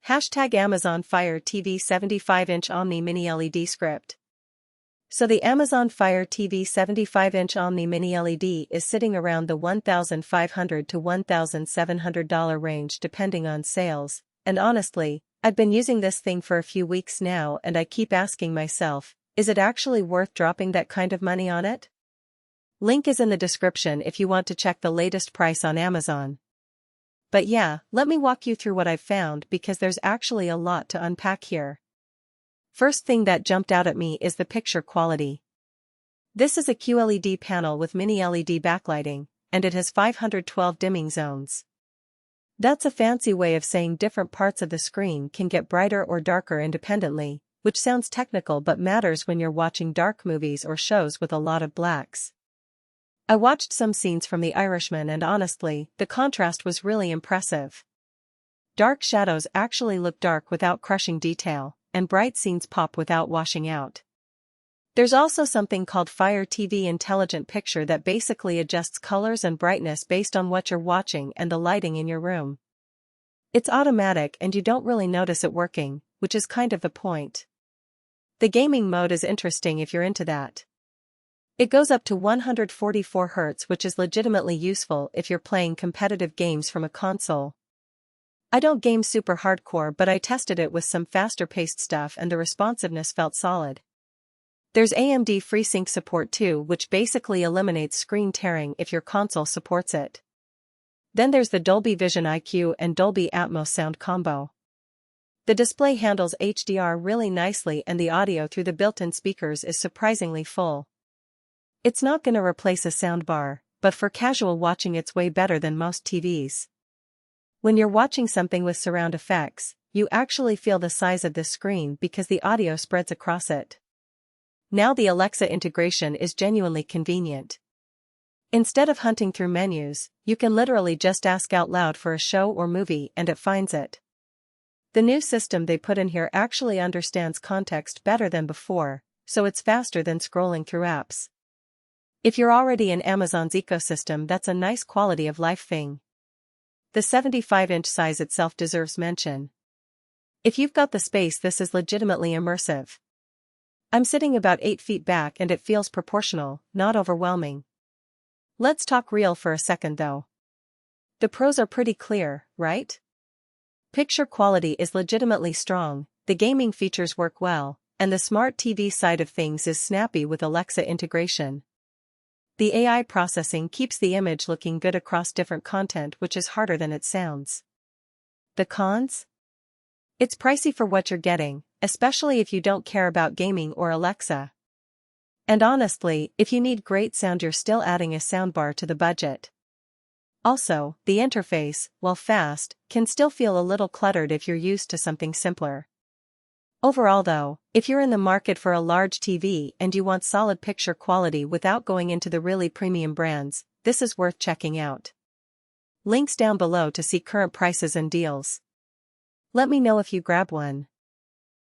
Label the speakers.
Speaker 1: Hashtag Amazon Fire TV 75-inch Omni Mini LED script. So the Amazon Fire TV 75-inch Omni Mini LED is sitting around the $1,500 to $1,700 range depending on sales, and honestly, I've been using this thing for a few weeks now and I keep asking myself, is it actually worth dropping that kind of money on it? Link is in the description if you want to check the latest price on Amazon. But yeah, let me walk you through what I've found because there's actually a lot to unpack here. First thing that jumped out at me is the picture quality. This is a QLED panel with mini LED backlighting, and it has 512 dimming zones. That's a fancy way of saying different parts of the screen can get brighter or darker independently, which sounds technical but matters when you're watching dark movies or shows with a lot of blacks. I watched some scenes from The Irishman and honestly, the contrast was really impressive. Dark shadows actually look dark without crushing detail, and bright scenes pop without washing out. There's also something called Fire TV Intelligent Picture that basically adjusts colors and brightness based on what you're watching and the lighting in your room. It's automatic and you don't really notice it working, which is kind of the point. The gaming mode is interesting if you're into that. It goes up to 144 Hz, which is legitimately useful if you're playing competitive games from a console. I don't game super hardcore, but I tested it with some faster-paced stuff and the responsiveness felt solid. There's AMD FreeSync support too, which basically eliminates screen tearing if your console supports it. Then there's the Dolby Vision IQ and Dolby Atmos sound combo. The display handles HDR really nicely and the audio through the built-in speakers is surprisingly full. It's not gonna replace a soundbar, but for casual watching it's way better than most TVs. When you're watching something with surround effects, you actually feel the size of the screen because the audio spreads across it. Now the Alexa integration is genuinely convenient. Instead of hunting through menus, you can literally just ask out loud for a show or movie and it finds it. The new system they put in here actually understands context better than before, so it's faster than scrolling through apps. If you're already in Amazon's ecosystem, that's a nice quality of life thing. The 75-inch size itself deserves mention. If you've got the space, this is legitimately immersive. I'm sitting about 8 feet back and it feels proportional, not overwhelming. Let's talk real for a second though. The pros are pretty clear, right? Picture quality is legitimately strong, the gaming features work well, and the smart TV side of things is snappy with Alexa integration. The AI processing keeps the image looking good across different content, which is harder than it sounds. The cons? It's pricey for what you're getting, especially if you don't care about gaming or Alexa. And honestly, if you need great sound, you're still adding a soundbar to the budget. Also, the interface, while fast, can still feel a little cluttered if you're used to something simpler. Overall though, if you're in the market for a large TV and you want solid picture quality without going into the really premium brands, this is worth checking out. Links down below to see current prices and deals. Let me know if you grab one.